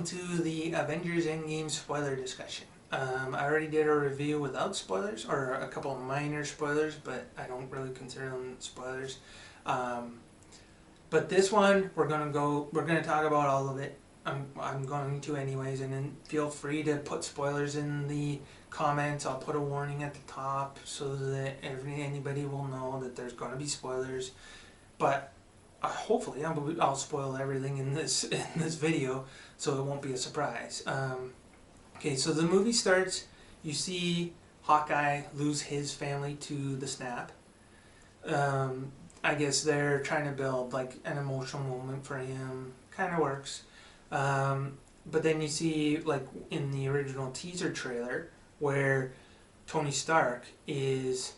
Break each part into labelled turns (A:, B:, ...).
A: welcome to the Avengers Endgame spoiler discussion. I already did a review without spoilers, or a couple of minor spoilers, but I don't really consider them spoilers. But this one, we're gonna talk about all of it. I'm going to anyways, and then feel free to put spoilers in the comments. I'll put a warning at the top so that anybody will know that there's going to be spoilers. But hopefully I'll spoil everything in this video, so it won't be a surprise. Okay, so the movie starts. You see Hawkeye lose his family to the snap. I guess they're trying to build like an emotional moment for him. Kind of works. But then you see, like in the original teaser trailer, where Tony Stark is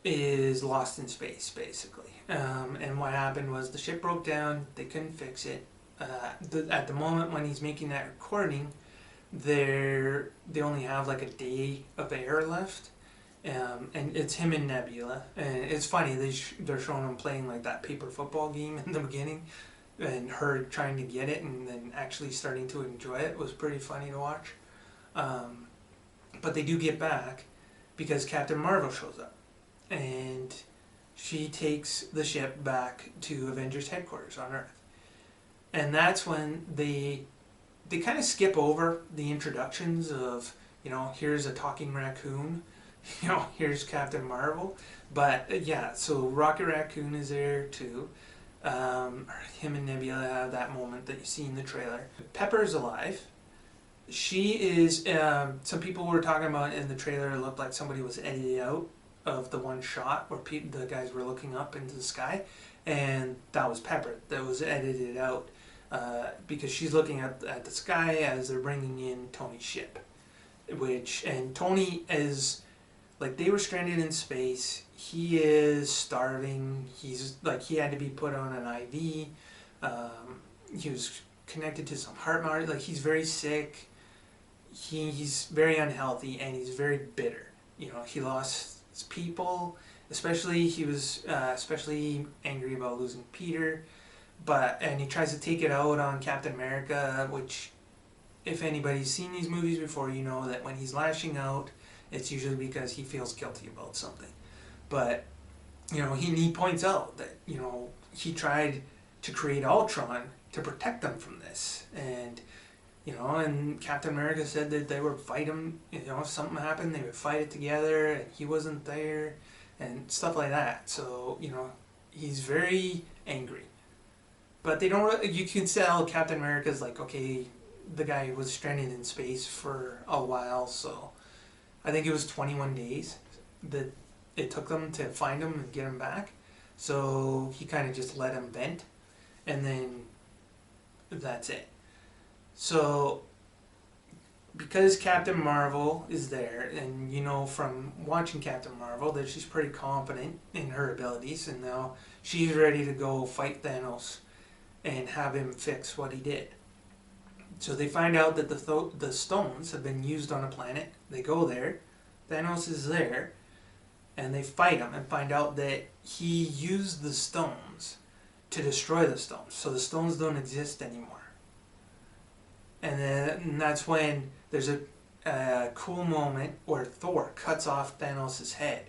A: lost in space, basically. And what happened was the ship broke down. They couldn't fix it. At the moment when he's making that recording, they only have like a day of air left. And it's him and Nebula. And it's funny, they're showing him playing like that paper football game in the beginning, and her trying to get it and then actually starting to enjoy it was pretty funny to watch. But they do get back because Captain Marvel shows up, and she takes the ship back to Avengers headquarters on Earth. And that's when they kind of skip over the introductions of, here's a talking raccoon, here's Captain Marvel. But yeah, so Rocket Raccoon is there too. Him and Nebula have that moment that you see in the trailer. Pepper's alive. She is, some people were talking about in the trailer, it looked like somebody was edited out of the one shot where the guys were looking up into the sky, and that was Pepper. That was edited out because she's looking at the sky as they're bringing in Tony's ship. And Tony is, like, they were stranded in space. He is starving. He's like, he had to be put on an IV. He was connected to some heart monitor. Like, he's very sick. He's very unhealthy, and he's very bitter. He lost his people. Especially, he was especially angry about losing Peter. And he tries to take it out on Captain America, which, if anybody's seen these movies before, you know that when he's lashing out, it's usually because he feels guilty about something. But, he points out that, he tried to create Ultron to protect them from this. And, and Captain America said that they would fight him, if something happened, they would fight it together, and he wasn't there, and stuff like that. So, he's very angry. But they don't, you can tell Captain America's like, okay, the guy was stranded in space for a while, so I think it was 21 days that it took them to find him and get him back. So he kind of just let him vent, and then that's it. So because Captain Marvel is there, and from watching Captain Marvel that she's pretty confident in her abilities, and now she's ready to go fight Thanos and have him fix what he did. So they find out that the stones have been used on a planet. They go there, Thanos is there, and they fight him and find out that he used the stones to destroy the stones. So the stones don't exist anymore. And that's when there's a cool moment where Thor cuts off Thanos' head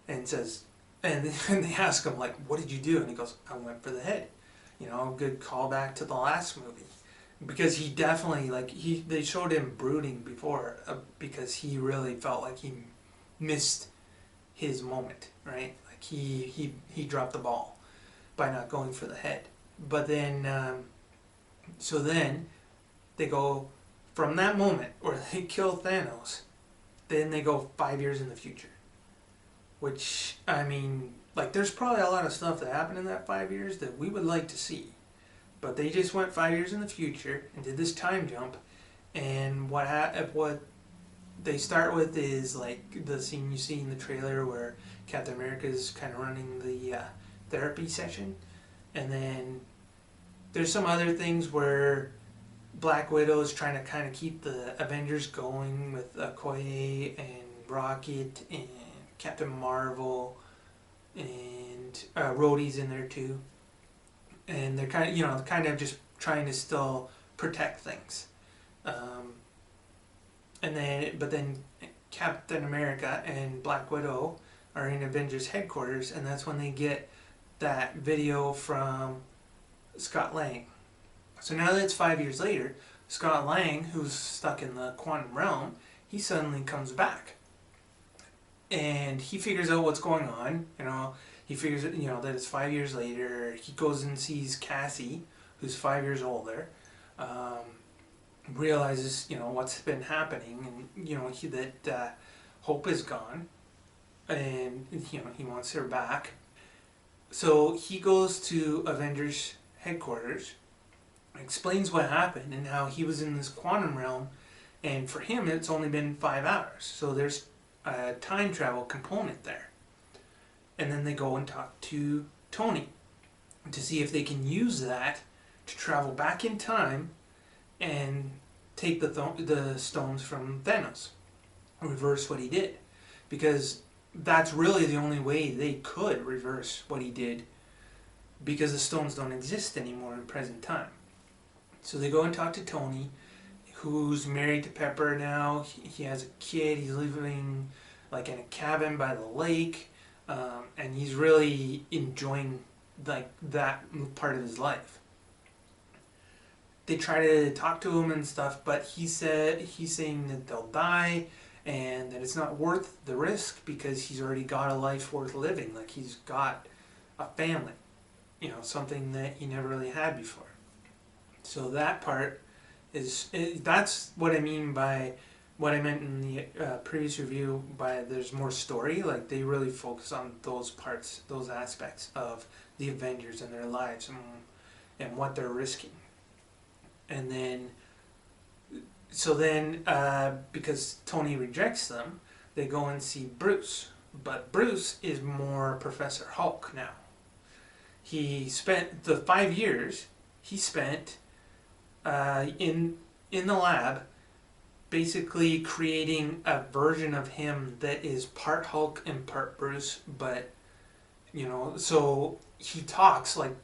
A: and says, and they ask him, like, what did you do? And he goes, I went for the head. Good callback to the last movie. Because he definitely, they showed him brooding before, because he really felt like he missed his moment, right? Like he dropped the ball by not going for the head. But then, so then they go from that moment where they kill Thanos, then they go 5 years in the future. Which, there's probably a lot of stuff that happened in that 5 years that we would like to see. But they just went 5 years in the future and did this time jump. And what they start with is like the scene you see in the trailer where Captain America is kind of running the therapy session. And then there's some other things where Black Widow is trying to kind of keep the Avengers going with Okoye and Rocket and Captain Marvel, and Rhodey's in there too. And they're kind of just trying to still protect things. But then Captain America and Black Widow are in Avengers headquarters, and that's when they get that video from Scott Lang. So now that it's 5 years later, Scott Lang, who's stuck in the quantum realm, he suddenly comes back. And he figures out what's going on. He figures that it's 5 years later. He goes and sees Cassie, who's 5 years older. Realizes what's been happening, and that Hope is gone, and he wants her back. So he goes to Avengers headquarters, explains what happened and how he was in this quantum realm, and for him it's only been 5 hours. So there's a time travel component there. And then they go and talk to Tony to see if they can use that to travel back in time and take the stones from Thanos, reverse what he did, because that's really the only way they could reverse what he did, because the stones don't exist anymore in present time. So they go and talk to Tony, who's married to Pepper now. He has a kid. He's living like in a cabin by the lake, and he's really enjoying like that part of his life. They try to talk to him and stuff, but he's saying that they'll die and that it's not worth the risk because he's already got a life worth living. Like, he's got a family, something that he never really had before. So that part that's what I mean by what I meant in the previous review by there's more story. Like, they really focus on those parts, those aspects of the Avengers and their lives and what they're risking. And then, because Tony rejects them, they go and see Bruce. But Bruce is more Professor Hulk now. He spent the 5 years he spent in the lab, basically creating a version of him that is part Hulk and part Bruce. But so he talks like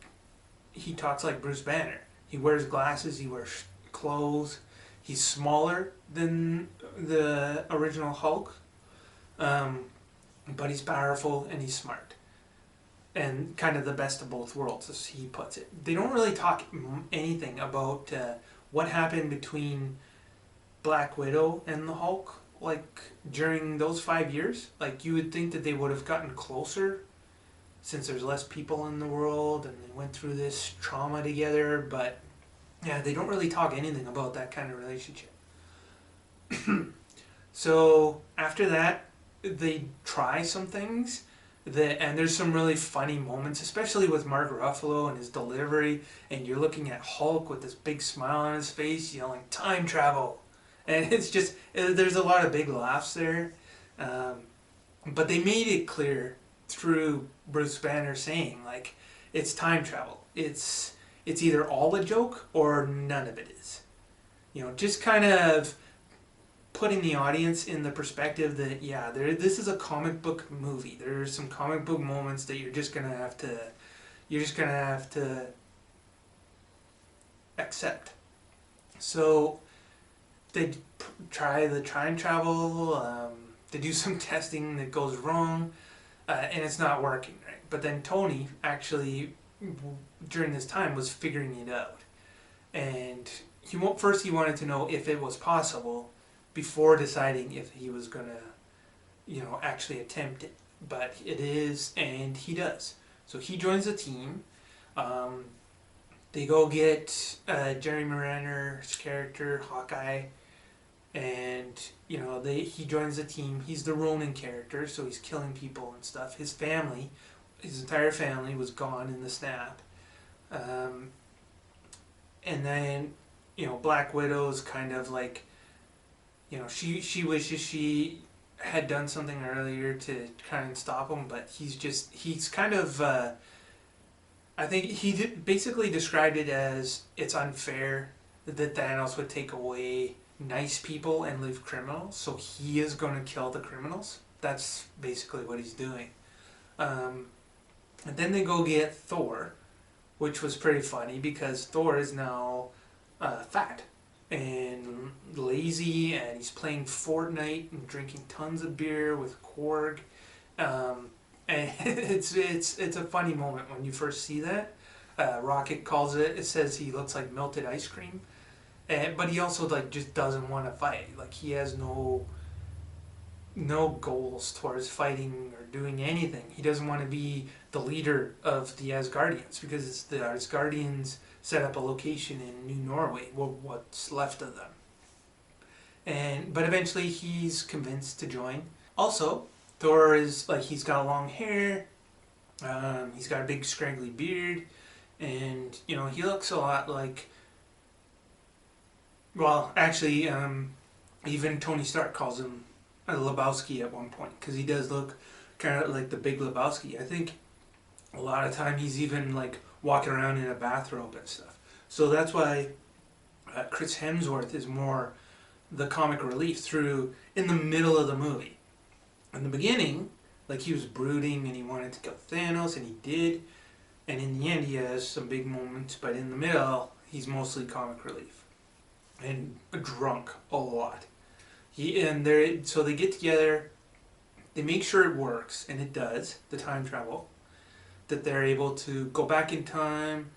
A: Bruce Banner. He wears glasses, he wears clothes, he's smaller than the original Hulk, but he's powerful and he's smart. And kind of the best of both worlds, as he puts it. They don't really talk anything about what happened between Black Widow and the Hulk, like, during those 5 years. Like, you would think that they would have gotten closer, since there's less people in the world and they went through this trauma together, but yeah, they don't really talk anything about that kind of relationship. So after that, they try some things, and there's some really funny moments, especially with Mark Ruffalo and his delivery, and you're looking at Hulk with this big smile on his face yelling time travel, and it's just, there's a lot of big laughs there, but they made it clear through Bruce Banner saying, like, it's time travel. It's either all a joke or none of it is. Just kind of putting the audience in the perspective that, yeah, this is a comic book movie. There's some comic book moments that you're just gonna have to accept. So they try the time travel. They do some testing that goes wrong. And it's not working, right? But then Tony actually, during this time, was figuring it out. And he wanted to know if it was possible before deciding if he was going to, actually attempt it. But it is, and he does. So he joins the team. They go get Jeremy Renner's character, Hawkeye, and he joins the team. He's the Ronin character, so he's killing people and stuff. His entire family was gone in the snap, and then Black Widow's kind of like, she wishes she had done something earlier to kind of stop him, but he's kind of I think he basically described it as it's unfair that Thanos would take away nice people and leave criminals, so he is going to kill the criminals. That's basically what he's doing. And then they go get Thor, which was pretty funny because Thor is now fat and lazy, and he's playing Fortnite and drinking tons of beer with Korg. And it's a funny moment when you first see that. Rocket calls it. It says he looks like melted ice cream, but he also like just doesn't want to fight. Like he has no goals towards fighting or doing anything. He doesn't want to be the leader of the Asgardians because the Asgardians set up a location in New Norway, well, what's left of them. But eventually he's convinced to join. Also, Thor is like, he's got long hair, he's got a big scraggly beard, and he looks a lot like, well, actually, even Tony Stark calls him a Lebowski at one point, because he does look kind of like the Big Lebowski. I think a lot of time he's even like walking around in a bathrobe and stuff. So that's why Chris Hemsworth is more the comic relief through in the middle of the movie. In the beginning, like he was brooding and he wanted to kill Thanos, and he did. And in the end, he has some big moments, but in the middle, he's mostly comic relief and drunk a lot. So they get together, they make sure it works, and it does, the time travel, that they're able to go back in time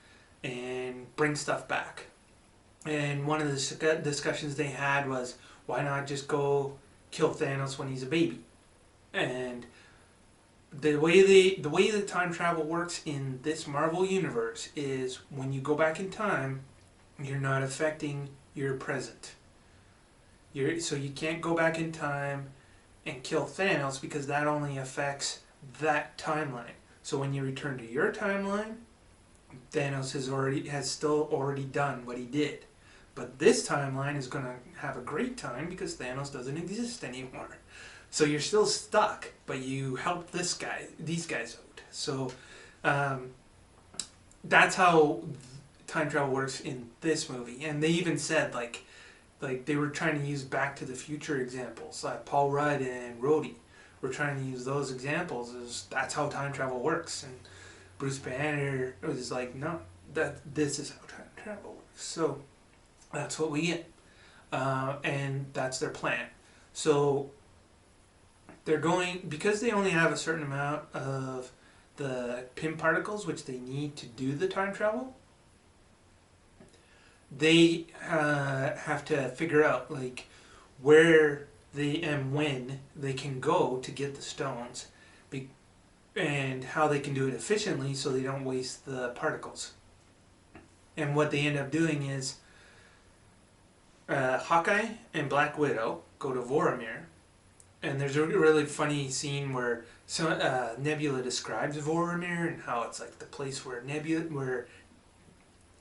A: and bring stuff back. And one of the discussions they had was, why not just go kill Thanos when he's a baby? And the way the time travel works in this Marvel universe is when you go back in time, you're not affecting your present. So you can't go back in time and kill Thanos because that only affects that timeline. So when you return to your timeline, Thanos has still already done what he did. But this timeline is going to have a great time because Thanos doesn't exist anymore. So you're still stuck, but you helped these guys out. So that's how time travel works in this movie. And they even said like they were trying to use Back to the Future examples, like Paul Rudd and Rhodey were trying to use those examples as that's how time travel works. And Bruce Banner was like, no, this is how time travel works. So that's what we get, and that's their plan. So they're going, because they only have a certain amount of the Pym particles which they need to do the time travel. They have to figure out like where they and when they can go to get the stones, and how they can do it efficiently so they don't waste the particles. And what they end up doing is Hawkeye and Black Widow go to Vormir, and there's a really funny scene where Nebula describes Vormir and how it's like the place where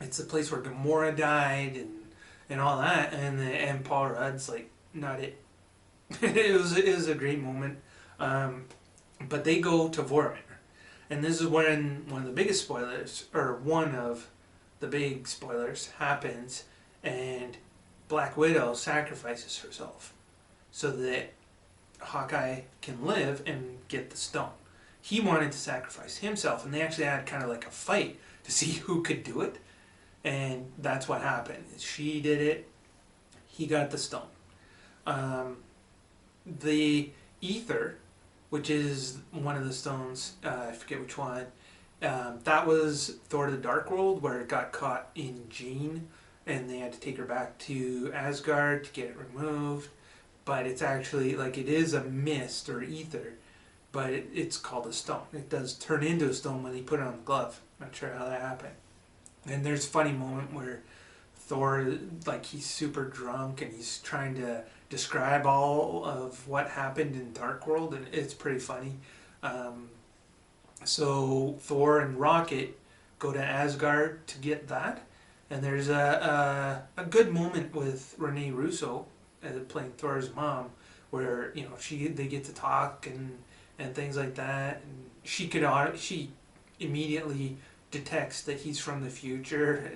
A: it's the place where Gamora died and all that, and Paul Rudd's like, not it. it was a great moment, but they go to Vormir, and this is when one of the biggest spoilers, or one of the big spoilers, happens, and Black Widow sacrifices herself so that Hawkeye can live and get the stone. He wanted to sacrifice himself, and they actually had kind of like a fight to see who could do it. And that's what happened. She did it. He got the stone. The ether, which is one of the stones, I forget which one, that was Thor the Dark World, where it got caught in Jane, and they had to take her back to Asgard to get it removed. But it's actually, like, it is a mist or ether, but it's called a stone. It does turn into a stone when they put it on the glove. Not sure how that happened. And there's a funny moment where Thor, like, he's super drunk and he's trying to describe all of what happened in Dark World, and it's pretty funny. So Thor and Rocket go to Asgard to get that, and there's a good moment with Renee Russo playing Thor's mom, where they get to talk and things like that, and she immediately detects that he's from the future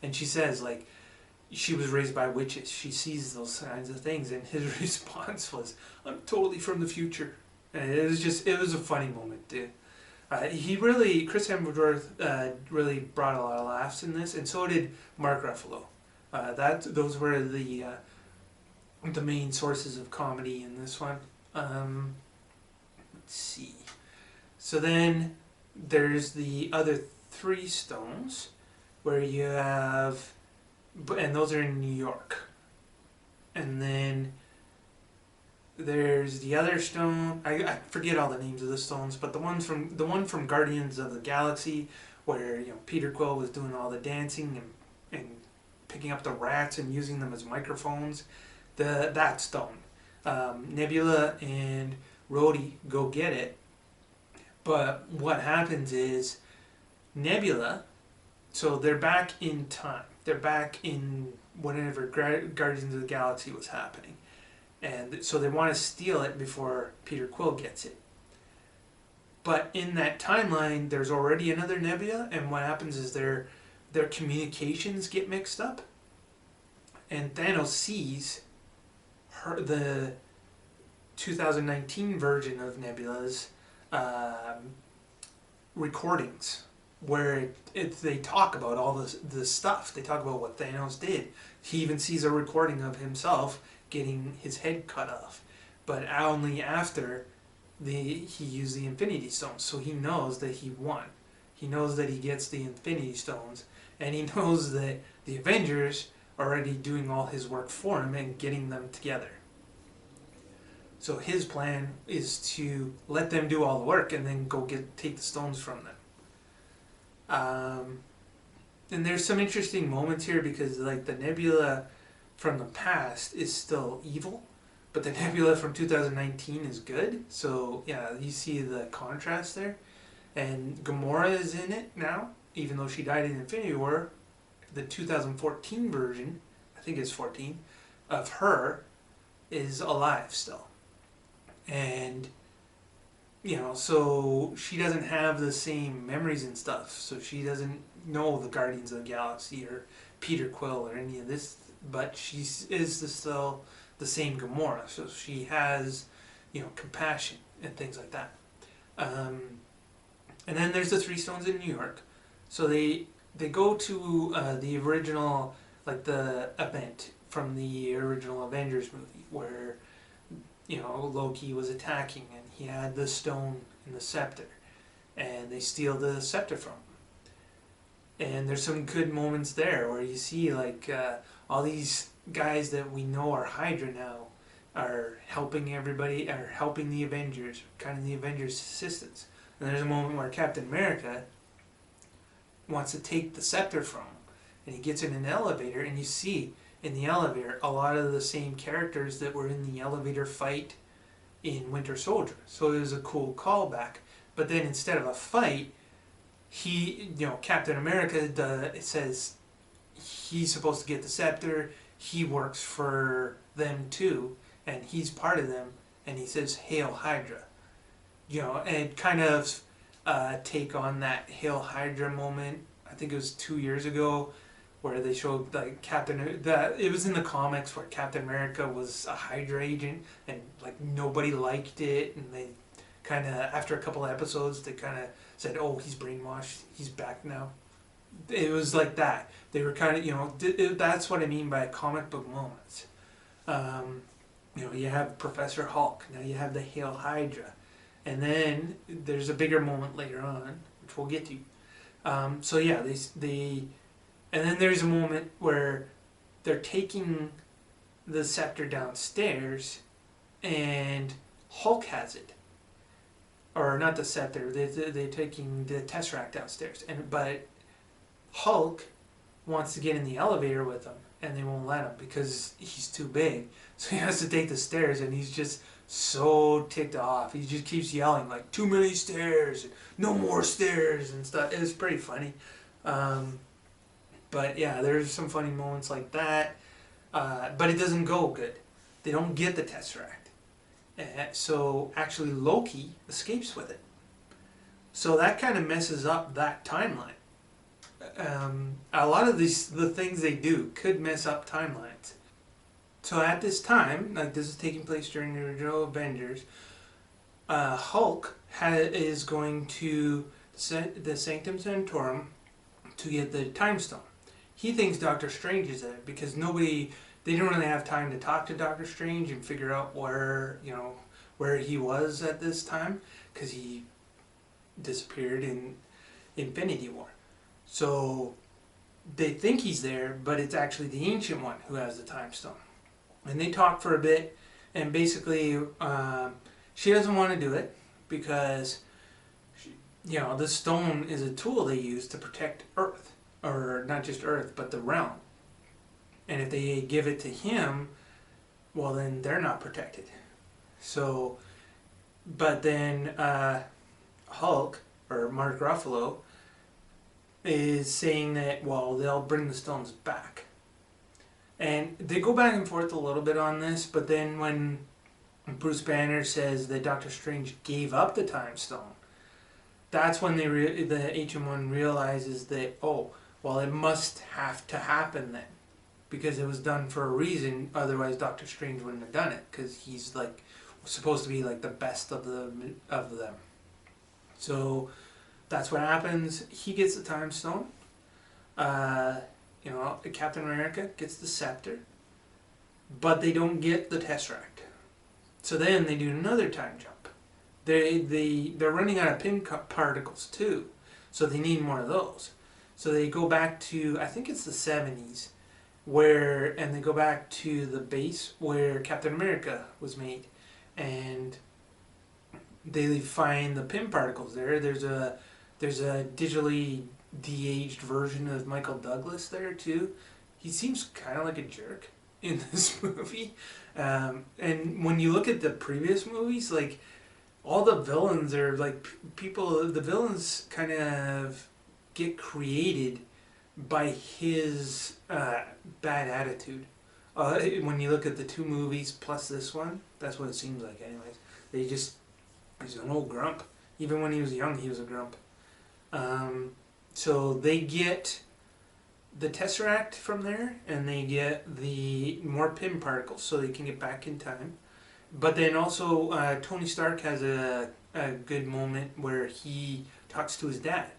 A: and she says, like, she was raised by witches. She sees those kinds of things, and his response was, "I'm totally from the future." And it was a funny moment, dude. Chris Hemsworth really brought a lot of laughs in this, and so did Mark Ruffalo. Those were the main sources of comedy in this one. Let's see. So then there's the other three stones where you have, and those are in New York. And then there's the other stone. I forget all the names of the stones, but the one from Guardians of the Galaxy, where Peter Quill was doing all the dancing and picking up the rats and using them as microphones. That stone. Nebula and Rhodey go get it, but what happens is Nebula. So they're back in time. They're back in whenever Guardians of the Galaxy was happening. And so they want to steal it before Peter Quill gets it. But in that timeline, there's already another Nebula, and what happens is their communications get mixed up. And Thanos sees the 2019 version of Nebula's recordings, where they talk about all this stuff. They talk about what Thanos did. He even sees a recording of himself getting his head cut off, but only after he used the Infinity Stones. So he knows that he won. He knows that he gets the Infinity Stones, and he knows that the Avengers are already doing all his work for him and getting them together. So his plan is to let them do all the work and then go take the stones from them. And there's some interesting moments here because like the Nebula from the past is still evil, but the Nebula from 2019 is good. So yeah, you see the contrast there. And Gamora is in it now, even though she died in Infinity War. The 2014 version, I think it's 14, of her is alive still. And so she doesn't have the same memories and stuff. So she doesn't know the Guardians of the Galaxy or Peter Quill or any of this, but she is still the same Gamora. So she has, compassion and things like that. And then there's the three stones in New York. So they go to the original, like the event from the original Avengers movie where Loki was attacking and he had the stone and the scepter, and they steal the scepter from him. And there's some good moments there where you see like all these guys that we know are Hydra now are helping everybody, are helping the Avengers, kind of the Avengers' assistants. And there's a moment where Captain America wants to take the scepter from him, and he gets in an elevator, and you see in the elevator a lot of the same characters that were in the elevator fight in Winter Soldier. So it was a cool callback. But then instead of a fight, Captain America says he's supposed to get the scepter. He works for them too, and he's part of them. And he says, "Hail Hydra," and kind of take on that Hail Hydra moment. I think it was 2 years ago, where they showed like it was in the comics where Captain America was a Hydra agent and like nobody liked it, and they kind of after a couple of episodes they kind of said, "Oh, he's brainwashed. He's back now." It was like that. They were kind of that's what I mean by comic book moments. You have Professor Hulk. Now you have the Hail Hydra, and then there's a bigger moment later on, which we'll get to. So yeah, they. And then there's a moment where they're taking the scepter downstairs, and Hulk has it, or not the scepter. They're taking the Tesseract downstairs, but Hulk wants to get in the elevator with them, and they won't let him because he's too big. So he has to take the stairs, and he's just so ticked off. He just keeps yelling like, "Too many stairs, no more stairs," and stuff. It was pretty funny. But yeah, there's some funny moments like that. But it doesn't go good. They don't get the Tesseract. So actually Loki escapes with it. So that kind of messes up that timeline. A lot of the things they do could mess up timelines. So at this time, like this is taking place during the original Avengers, Hulk is going to the Sanctum Sanctorum to get the Time Stone. he thinks Doctor Strange is there because they didn't really have time to talk to Doctor Strange and figure out where he was at this time, because he disappeared in Infinity War. So they think he's there, but it's actually the Ancient One who has the Time Stone. And they talk for a bit, and basically she doesn't want to do it because the stone is a tool they use to protect Earth, or not just Earth, but the realm. And if they give it to him, well, then they're not protected. So, but then Hulk, or Mark Ruffalo, is saying that, well, they'll bring the stones back. And they go back and forth a little bit on this, but then when Bruce Banner says that Doctor Strange gave up the Time Stone, that's when the Ancient One realizes that, oh, well, it must have to happen then, because it was done for a reason. Otherwise, Doctor Strange wouldn't have done it, because he's like supposed to be like the best of them. So that's what happens. He gets the Time Stone. Captain America gets the scepter, but they don't get the Tesseract. So then they do another time jump. They're running out of pin particles too, so they need more of those. So they go back to, I think it's the 70s, and they go back to the base where Captain America was made, and they find the pin particles there. There's a digitally de-aged version of Michael Douglas there too. He seems kind of like a jerk in this movie. And when you look at the previous movies, like, all the villains are like the villains kind of get created by his bad attitude. When you look at the two movies plus this one, that's what it seems like anyways. He's an old grump. Even when he was young, he was a grump. So they get the Tesseract from there, and they get the more pin particles so they can get back in time. But then also Tony Stark has a good moment where he talks to his dad.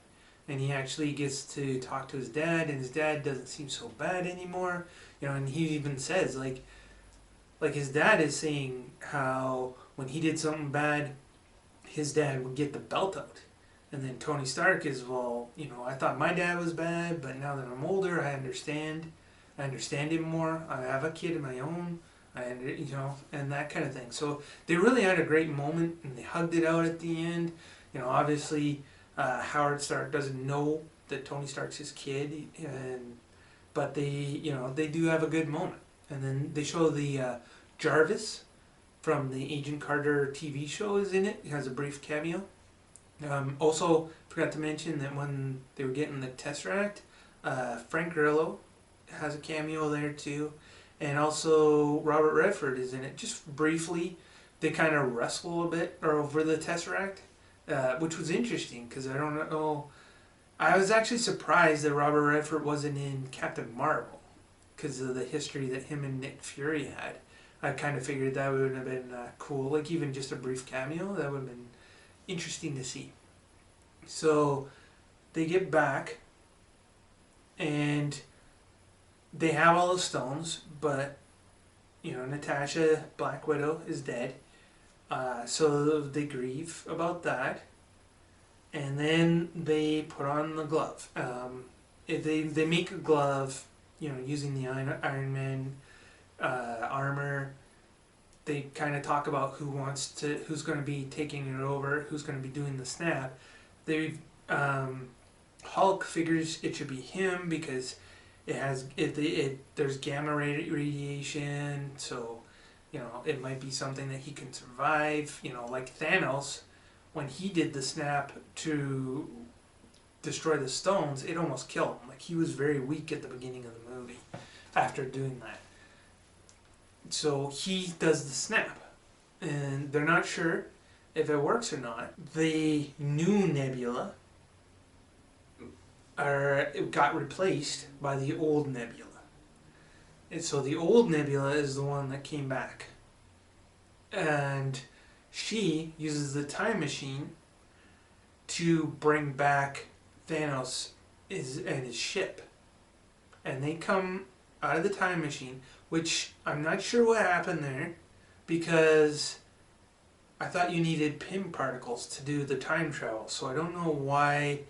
A: And he actually gets to talk to his dad, and his dad doesn't seem so bad anymore. And he even says, like his dad is saying how when he did something bad, his dad would get the belt out. And then Tony Stark is, well, I thought my dad was bad, but now that I'm older, I understand him more. I have a kid of my own, and that kind of thing. So they really had a great moment, and they hugged it out at the end. Obviously, Howard Stark doesn't know that Tony Stark's his kid, but they do have a good moment. And then they show the Jarvis from the Agent Carter TV show is in it. He has a brief cameo. Also, forgot to mention that when they were getting the Tesseract, Frank Grillo has a cameo there too, and also Robert Redford is in it. Just briefly, they kind of wrestle a bit over the Tesseract, which was interesting because I don't know. I was actually surprised that Robert Redford wasn't in Captain Marvel because of the history that him and Nick Fury had. I kind of figured that would have been cool, like even just a brief cameo. That would have been interesting to see. So they get back and they have all the stones, but Natasha, Black Widow, is dead. So they grieve about that, and then they put on the glove. They make a glove, using the Iron Man armor. They kind of talk about who's going to be taking it over, who's going to be doing the snap. Hulk figures it should be him because there's gamma radiation, so it might be something that he can survive. Like Thanos, when he did the snap to destroy the stones, it almost killed him. Like, he was very weak at the beginning of the movie after doing that. So he does the snap, and they're not sure if it works or not. The new Nebula got replaced by the old Nebula. And so the old Nebula is the one that came back. And she uses the time machine to bring back Thanos and his ship. and they come out of the time machine, which I'm not sure what happened there, because I thought you needed Pym particles to do the time travel, so I don't know why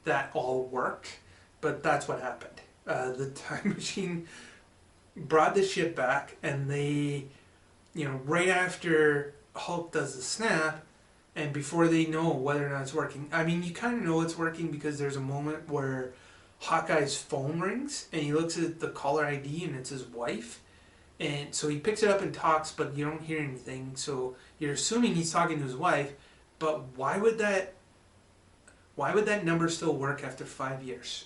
A: that all worked, but that's what happened. The time machine brought the ship back, and they, right after Hulk does the snap, and before they know whether or not it's working, I mean, you kind of know it's working because there's a moment where Hawkeye's phone rings, and he looks at the caller ID, and it's his wife, and so he picks it up and talks, but you don't hear anything, so you're assuming he's talking to his wife, but why would that number still work after 5 years?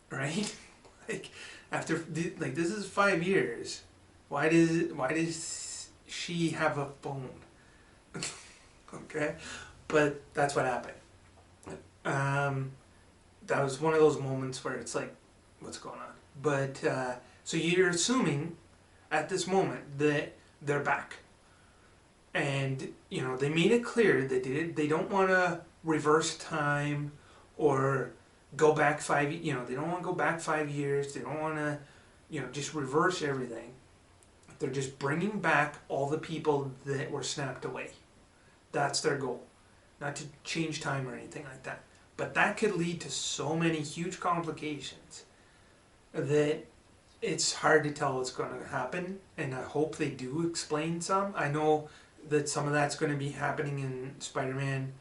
A: Right? Like, this is 5 years. Why does she have a phone? Okay? But that's what happened. That was one of those moments where it's like, what's going on? But, so you're assuming at this moment that they're back. And, they made it clear that they don't want to reverse time or go back they don't want to go back 5 years. They don't want to, just reverse everything. They're just bringing back all the people that were snapped away. That's their goal. Not to change time or anything like that. But that could lead to so many huge complications that it's hard to tell what's going to happen, and I hope they do explain some. I know that some of that's going to be happening in Spider-Man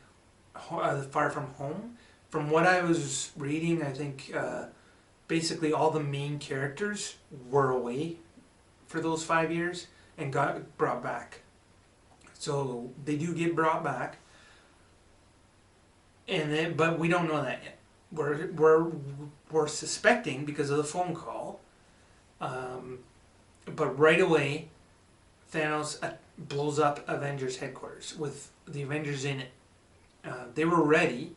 A: Far From Home. From what I was reading, I think basically all the main characters were away for those 5 years and got brought back. So they do get brought back, but we don't know that yet. We're suspecting because of the phone call, but right away, Thanos blows up Avengers headquarters with the Avengers in it. They were ready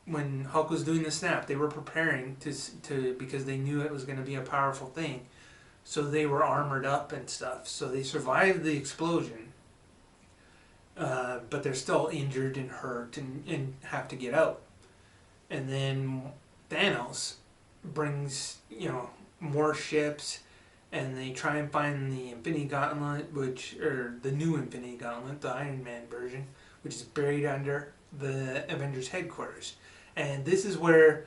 A: when Hulk was doing the snap. They were preparing to because they knew it was going to be a powerful thing, so they were armored up and stuff. So they survived the explosion, but they're still injured and hurt and have to get out. And then Thanos brings more ships, and they try and find the Infinity Gauntlet, or the new Infinity Gauntlet, the Iron Man version, which is buried under the Avengers headquarters. And this is where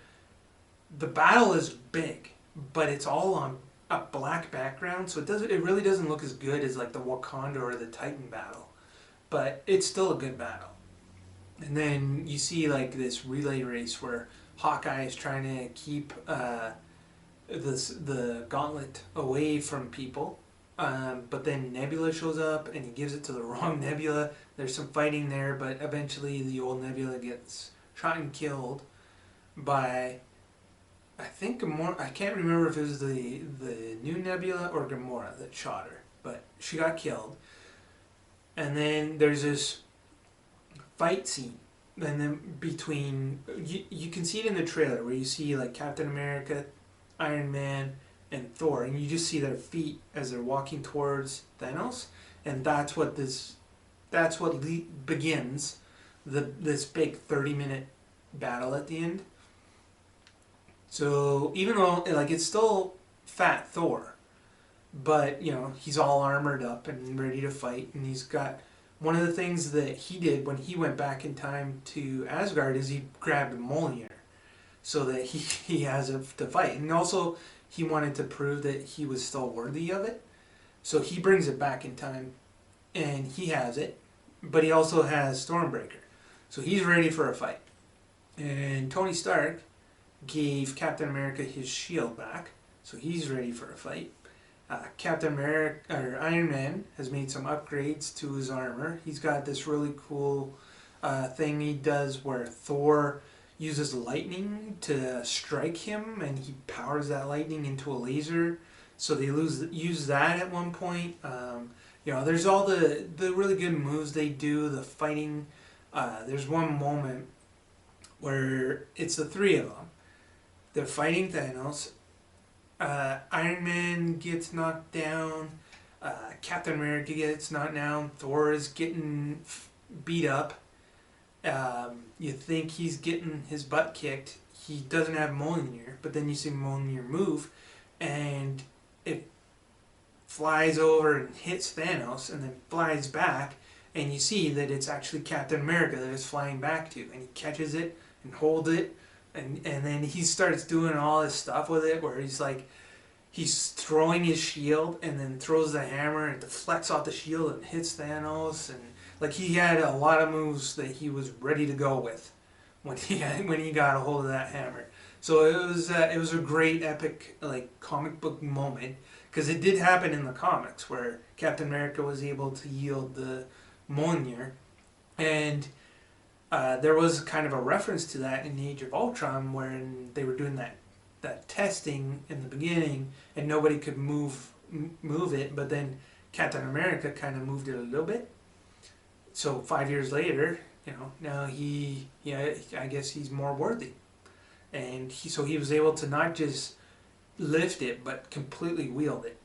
A: the battle is big, but it's all on a black background, so it really doesn't look as good as like the Wakanda or the Titan battle, but it's still a good battle. And then you see like this relay race where Hawkeye is trying to keep the gauntlet away from people, but then Nebula shows up and he gives it to the wrong Nebula. There's some fighting there, but eventually the old Nebula gets shot and killed by, I think, Gamora. I can't remember if it was the new Nebula or Gamora that shot her, but she got killed. And then there's this fight scene, and then between you can see it in the trailer where you see like Captain America, Iron Man, and Thor, and you just see their feet as they're walking towards Thanos, and that's what begins this big 30-minute battle at the end. So even though like it's still fat Thor, but he's all armored up and ready to fight, and he's got one of the things that he did when he went back in time to Asgard is he grabbed Mjolnir so that he has it to fight, and also he wanted to prove that he was still worthy of it, so he brings it back in time and he has it, but he also has Stormbreaker, so he's ready for a fight. And Tony Stark gave Captain America his shield back, so he's ready for a fight. Captain America, or Iron Man, has made some upgrades to his armor. He's got this really cool thing he does where Thor uses lightning to strike him, and he powers that lightning into a laser. So they use that at one point. There's all the really good moves they do, the fighting. There's one moment where it's the three of them. They're fighting Thanos. Iron Man gets knocked down. Captain America gets knocked down. Thor is getting beat up. You think he's getting his butt kicked. he doesn't have Mjolnir, but then you see Mjolnir move, and it flies over and hits Thanos, and then flies back, and you see that it's actually Captain America that it's flying back to, and he catches it and holds it, and then he starts doing all this stuff with it, where he's like, he's throwing his shield, and then throws the hammer, and deflects off the shield and hits Thanos, and like he had a lot of moves that he was ready to go with when he got a hold of that hammer. So it was a great epic like comic book moment, because it did happen in the comics where Captain America was able to yield the Mjolnir, and there was kind of a reference to that in Age of Ultron, when they were doing that testing in the beginning, and nobody could move it, but then Captain America kind of moved it a little bit. So 5 years later, now I guess he's more worthy, and he was able to not just lift it, but completely wield it.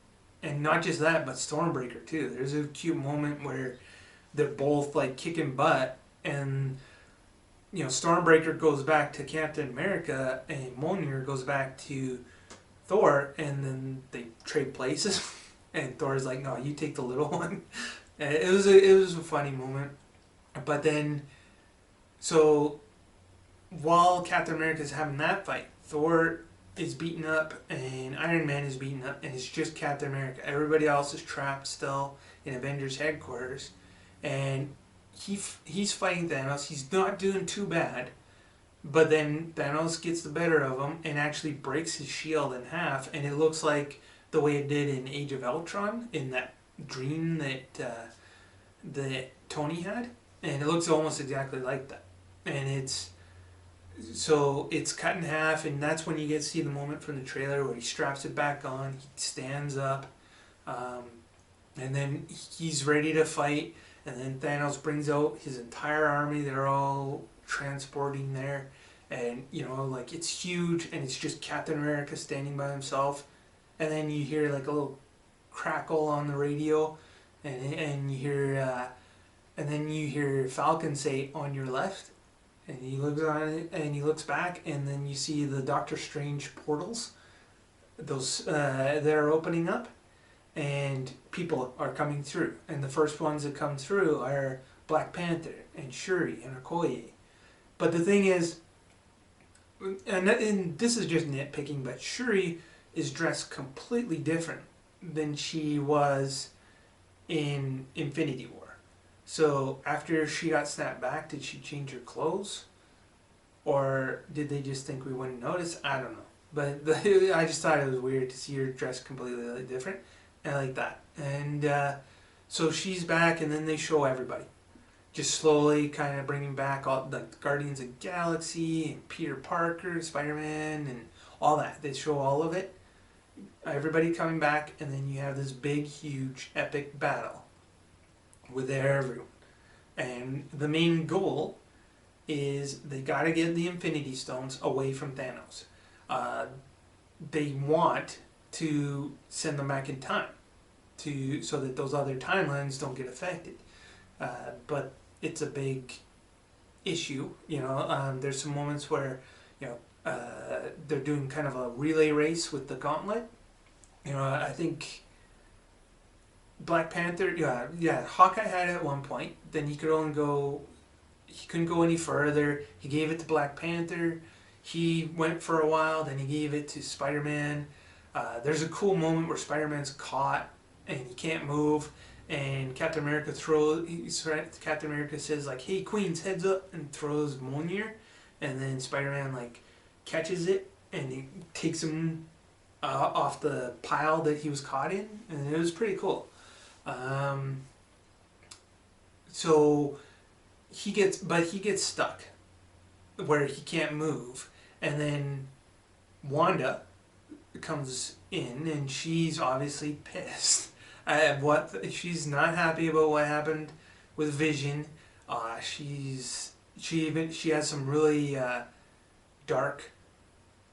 A: And not just that, but Stormbreaker too. There's a cute moment where they're both like kicking butt, and Stormbreaker goes back to Captain America, and Mjolnir goes back to Thor, and then they trade places. And Thor's like, "No, you take the little one." And it was a funny moment. But then, so while Captain America's having that fight, Thor is beaten up, and Iron Man is beaten up, and it's just Captain America. Everybody else is trapped still in Avengers headquarters, and he's fighting Thanos. He's not doing too bad, but then Thanos gets the better of him and actually breaks his shield in half, and it looks like the way it did in Age of Ultron, in that dream that Tony had, and it looks almost exactly like that. And it's cut in half, and that's when you get to see the moment from the trailer where he straps it back on, he stands up, and then he's ready to fight, and then Thanos brings out his entire army. They're all transporting there, and like it's huge, and it's just Captain America standing by himself, and then you hear like a little crackle on the radio, and you hear and then you hear Falcon say, "On your left." And he looks on it, and he looks back, and then you see the Doctor Strange portals. Those they're opening up, and people are coming through. And the first ones that come through are Black Panther and Shuri and Okoye. But the thing is, and this is just nitpicking, but Shuri is dressed completely different than she was in Infinity War. So after she got snapped back, did she change her clothes? Or did they just think we wouldn't notice? I don't know. But I just thought it was weird to see her dressed completely different. And like that. And so she's back, and then they show everybody. Just slowly kind of bringing back all the Guardians of the Galaxy, and Peter Parker, Spider-Man, and all that. They show all of it. Everybody coming back, and then you have this big, huge, epic battle with everyone. And the main goal is they got to get the Infinity Stones away from Thanos. They want to send them back in time so that those other timelines don't get affected. But it's a big issue. There's some moments where they're doing kind of a relay race with the gauntlet. I think Black Panther, Hawkeye had it at one point. Then he couldn't go any further. He gave it to Black Panther. He went for a while. Then he gave it to Spider-Man. There's a cool moment where Spider-Man's caught and he can't move. And Captain America says like, "Hey, Queens, heads up," and throws Mjolnir. And then Spider-Man like catches it and he takes him off the pile that he was caught in, and it was pretty cool. So he gets stuck where he can't move, and then Wanda comes in, and she's obviously pissed at she's not happy about what happened with Vision. She has some really dark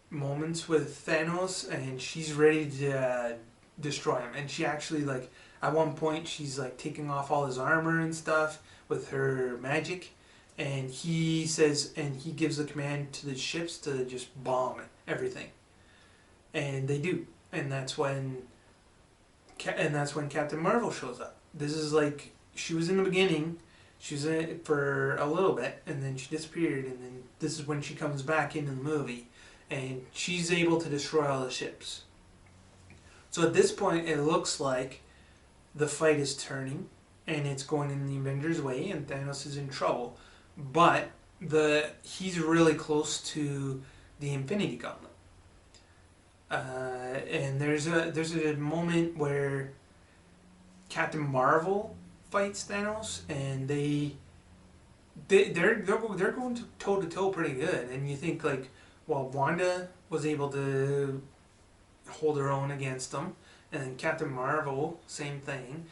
A: moments with Thanos, and she's ready to destroy him. And she actually, like, at one point she's like taking off all his armor and stuff with her magic, and he says, and he gives the command to the ships to just bomb everything, and they do, and that's when Captain Marvel shows up. This is like, she was in the beginning, she was in it for a little bit, and then she disappeared, and then this is when she comes back into the movie, and she's able to destroy all the ships. So at this point, it looks like the fight is turning, and it's going in the Avengers' way, and Thanos is in trouble. But he's really close to the Infinity Gauntlet. And there's a moment where Captain Marvel fights Thanos, and they're going toe to toe pretty good. And you think, like, well, Wanda was able to hold her own against them, and then Captain Marvel, same thing.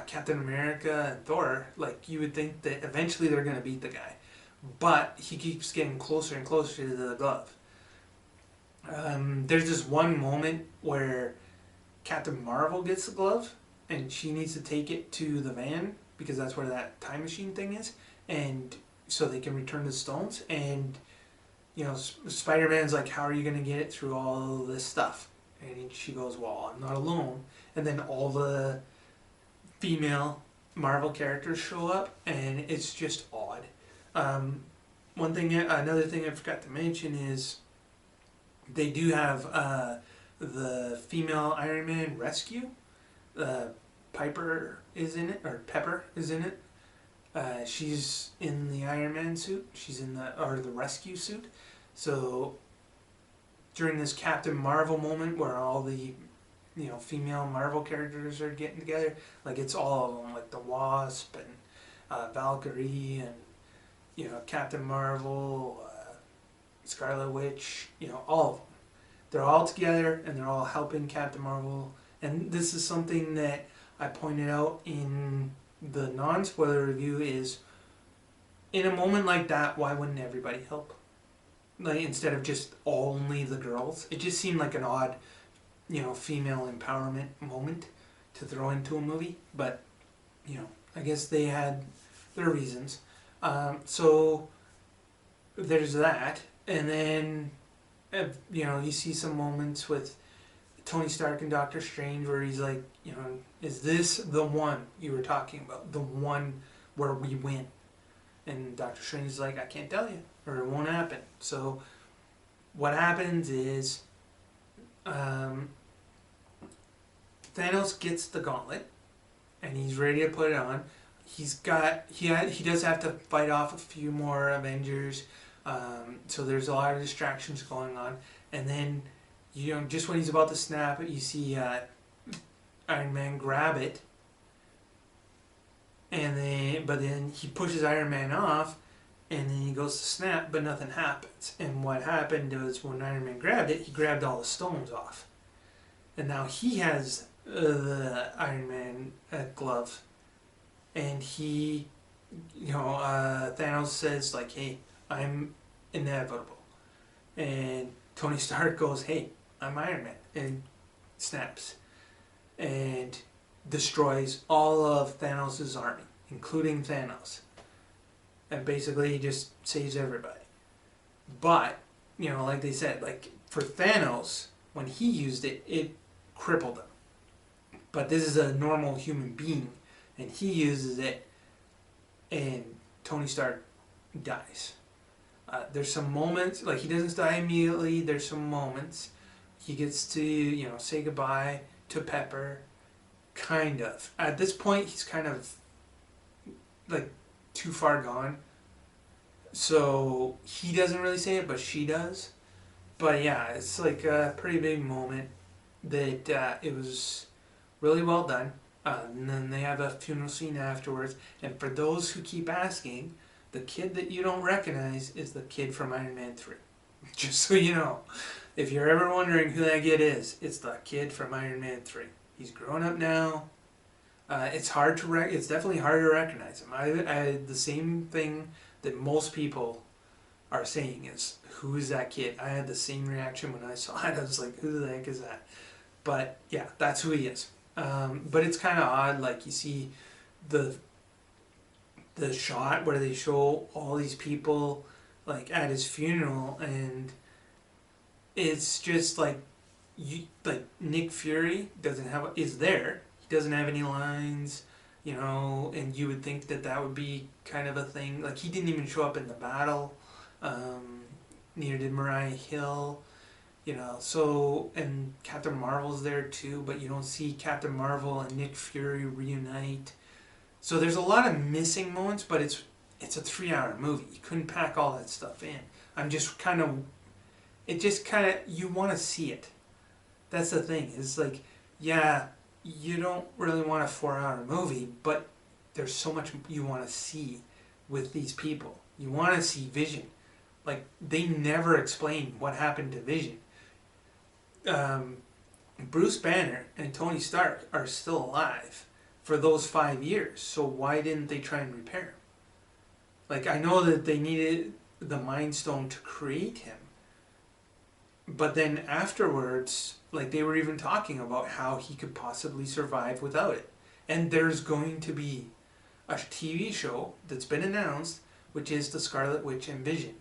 A: Captain America and Thor, like, you would think that eventually they're going to beat the guy, but he keeps getting closer and closer to the glove. There's this one moment where Captain Marvel gets the glove, and she needs to take it to the van, because that's where that time machine thing is, and so they can return the stones. And you know, Spider-Man's like, how are you going to get it through all this stuff? And she goes, well, I'm not alone. And then all the female Marvel characters show up, and it's just odd. Another thing I forgot to mention is they do have the female Iron Man rescue. Pepper is in it. She's in the Iron Man suit. She's in the rescue suit. So during this Captain Marvel moment where all the female Marvel characters are getting together, like, it's all of them, like the Wasp and Valkyrie and Captain Marvel, Scarlet Witch, all of them. They're all together and they're all helping Captain Marvel. And this is something that I pointed out in the non-spoiler review, is in a moment like that, why wouldn't everybody help? Like, instead of just only the girls. It just seemed like an odd, female empowerment moment to throw into a movie. But, I guess they had their reasons. So there's that. And then, you see some moments with Tony Stark and Doctor Strange where he's like, is this the one you were talking about? The one where we win? And Doctor Strange is like, I can't tell you, or it won't happen. So what happens is Thanos gets the gauntlet, and he's ready to put it on. He does have to fight off a few more Avengers, so there's a lot of distractions going on. And then, just when he's about to snap it, you see Iron Man grab it, but then he pushes Iron Man off, and then he goes to snap, but nothing happens. And what happened was, when Iron Man grabbed it, he grabbed all the stones off, and now he has the Iron Man glove, and he, Thanos says, like, hey, I'm inevitable, and Tony Stark goes, hey, I'm Iron Man, and snaps and destroys all of Thanos' army, including Thanos, and basically he just saves everybody. But, like they said, like, for Thanos, when he used it, it crippled him. But this is a normal human being, and he uses it, and Tony Stark dies. There's some moments, like, he doesn't die immediately. There's some moments he gets to, say goodbye to Pepper, kind of. At this point, he's kind of, like, too far gone. So he doesn't really say it, but she does. But yeah, it's like a pretty big moment that it was really well done. And then they have a funeral scene afterwards. And for those who keep asking, the kid that you don't recognize is the kid from Iron Man 3. Just so you know. If you're ever wondering who that kid is, it's the kid from Iron Man 3. He's grown up now. It's definitely hard to recognize him. I the same thing that most people are saying is, who is that kid? I had the same reaction when I saw it. I was like, who the heck is that? But yeah, that's who he is. But it's kind of odd, like, you see the the shot where they show all these people like at his funeral, and it's just like Nick Fury is there. He doesn't have any lines, and you would think that that would be kind of a thing. Like he didn't even show up in the battle. Um, Neither did Mariah Hill. So, and Captain Marvel's there too, but you don't see Captain Marvel and Nick Fury reunite. So there's a lot of missing moments, but it's a 3-hour movie. You couldn't pack all that stuff in. I'm just kind of, it just kind of, you want to see it. That's the thing. It's like, yeah, you don't really want a 4-hour movie, but there's so much you want to see with these people. You want to see Vision. Like, they never explain what happened to Vision. Bruce Banner and Tony Stark are still alive for those 5 years, so why didn't they try and repair him? Like, I know that they needed the Mind Stone to create him, but then afterwards, like, they were even talking about how he could possibly survive without it. And there's going to be a TV show that's been announced, which is the Scarlet Witch and Vision.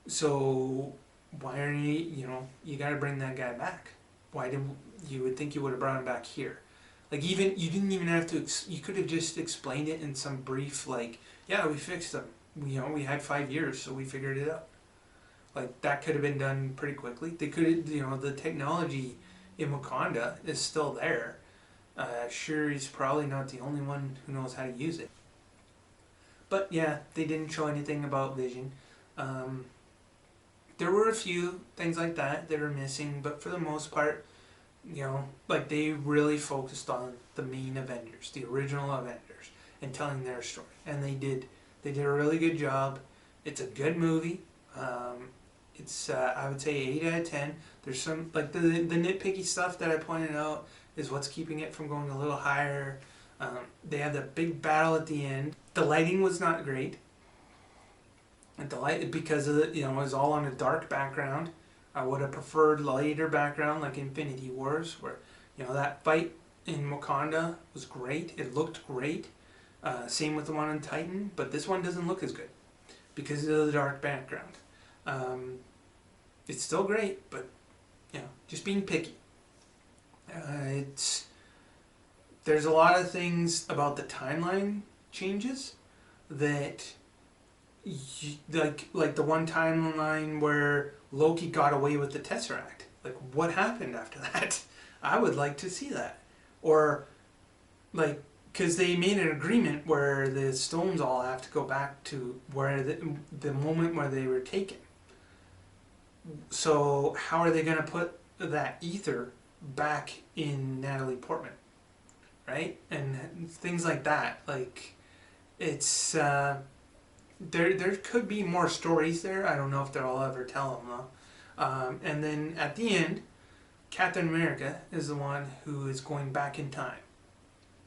A: So why are you got to bring that guy back? Why didn't you would think you would have brought him back here? Like, even you didn't even have to. You could have just explained it in some brief, like, yeah, we fixed them. We had 5 years, so we figured it out. Like, that could have been done pretty quickly. They could, the technology in Wakanda is still there. Sure, he's probably not the only one who knows how to use it. But yeah, they didn't show anything about Vision. There were a few things like that were missing, but for the most part, like, they really focused on the main Avengers, the original Avengers, and telling their story. And they did a really good job. It's a good movie. It's I would say 8 out of 10. There's some, like, the nitpicky stuff that I pointed out is what's keeping it from going a little higher. They had the big battle at the end. The lighting was not great. And the light, because of it was all on a dark background. I would have preferred lighter background, like Infinity Wars, where that fight in Wakanda was great. It looked great. Same with the one on Titan, but this one doesn't look as good because of the dark background. It's still great, but just being picky. There's a lot of things about the timeline changes that, like the one timeline where Loki got away with the Tesseract. Like, what happened after that? I would like to see that. Or, like, because they made an agreement where the stones all have to go back to where the moment where they were taken. So how are they going to put that ether back in Natalie Portman, right? And things like that. Like, it's there could be more stories there. I don't know if they'll ever tell them though. And then at the end, Captain America is the one who is going back in time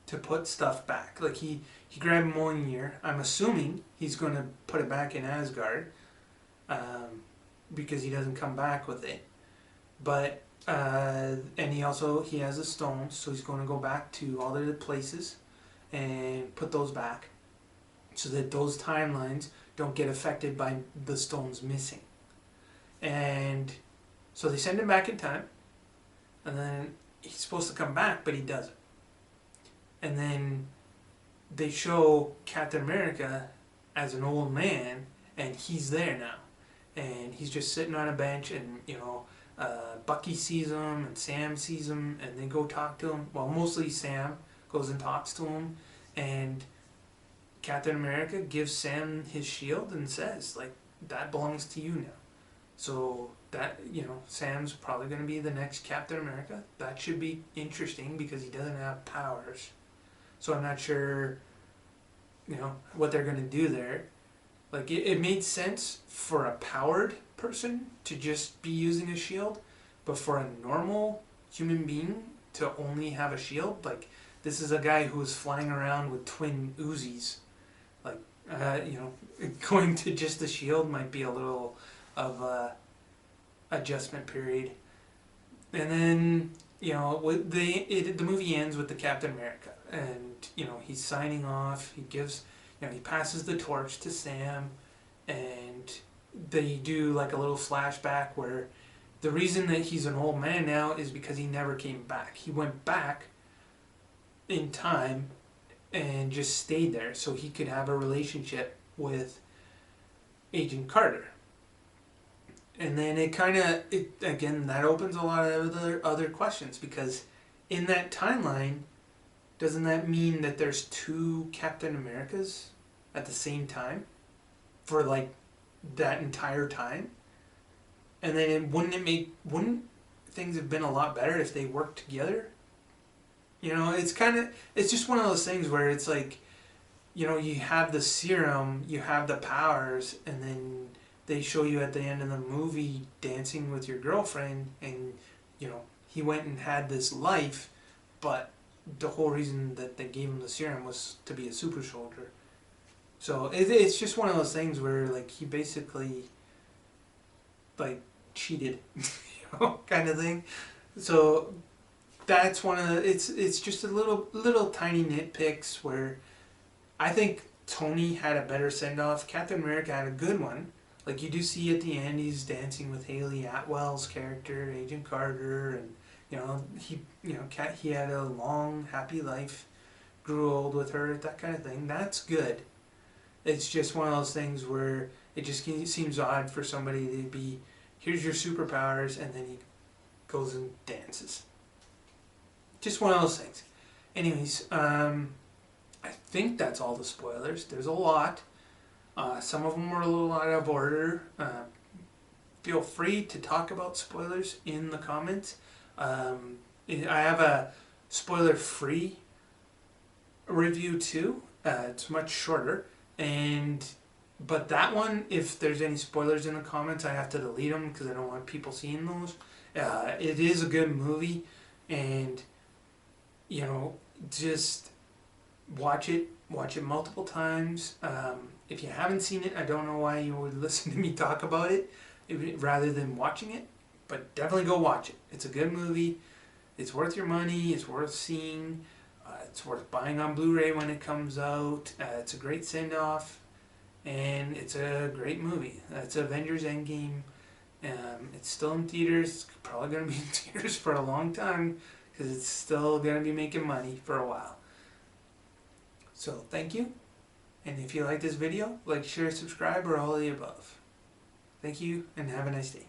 A: to put stuff back. Like, he grabbed Mjolnir. I'm assuming he's going to put it back in Asgard, because he doesn't come back with it. But and he has a stone, so he's going to go back to all the places and put those back, so that those timelines don't get affected by the stones missing. And so they send him back in time, and then he's supposed to come back, but he doesn't. And then they show Captain America as an old man, and he's there now. And he's just sitting on a bench, and Bucky sees him, and Sam sees him, and they go talk to him. Well, mostly Sam goes and talks to him, and Captain America gives Sam his shield and says, like, that belongs to you now. So that, Sam's probably going to be the next Captain America. That should be interesting because he doesn't have powers. So I'm not sure, what they're going to do there. Like, it made sense for a powered person to just be using a shield, but for a normal human being to only have a shield, like, this is a guy who's flying around with twin Uzis. Like, going to just the shield might be a little of a adjustment period. And then, the movie ends with the Captain America, and he's signing off. He gives he passes the torch to Sam, and they do like a little flashback where the reason that he's an old man now is because he never came back. He went back in time and just stayed there so he could have a relationship with Agent Carter. And then again, that opens a lot of other questions, because in that timeline, doesn't that mean that there's two Captain Americas at the same time for like that entire time? And then wouldn't things have been a lot better if they worked together? It's just one of those things where it's like, you have the serum, you have the powers, and then they show you at the end of the movie dancing with your girlfriend, and he went and had this life, but the whole reason that they gave him the serum was to be a super soldier. So it's just one of those things where like he basically like cheated, kind of thing. So that's one of the, it's just a little tiny nitpicks where I think Tony had a better send off. Captain America had a good one. Like you do see at the end, he's dancing with Haley Atwell's character, Agent Carter, and he had a long, happy life, grew old with her, that kind of thing. That's good. It's just one of those things where it just seems odd for somebody to be, here's your superpowers, and then he goes and dances. Just one of those things. Anyways, I think that's all the spoilers. There's a lot. Some of them are a little out of order. Feel free to talk about spoilers in the comments. I have a spoiler-free review too. It's much shorter, but that one, if there's any spoilers in the comments, I have to delete them because I don't want people seeing those. It is a good movie, and just watch it multiple times. If you haven't seen it, I don't know why you would listen to me talk about it rather than watching it, but definitely go watch it. It's a good movie. It's worth your money. It's worth seeing. It's worth buying on Blu-ray when it comes out. It's a great send-off, and it's a great movie. It's Avengers Endgame. It's still in theaters. It's probably going to be in theaters for a long time because it's still going to be making money for a while. So thank you, and if you like this video, like, share, subscribe, or all of the above. Thank you, and have a nice day.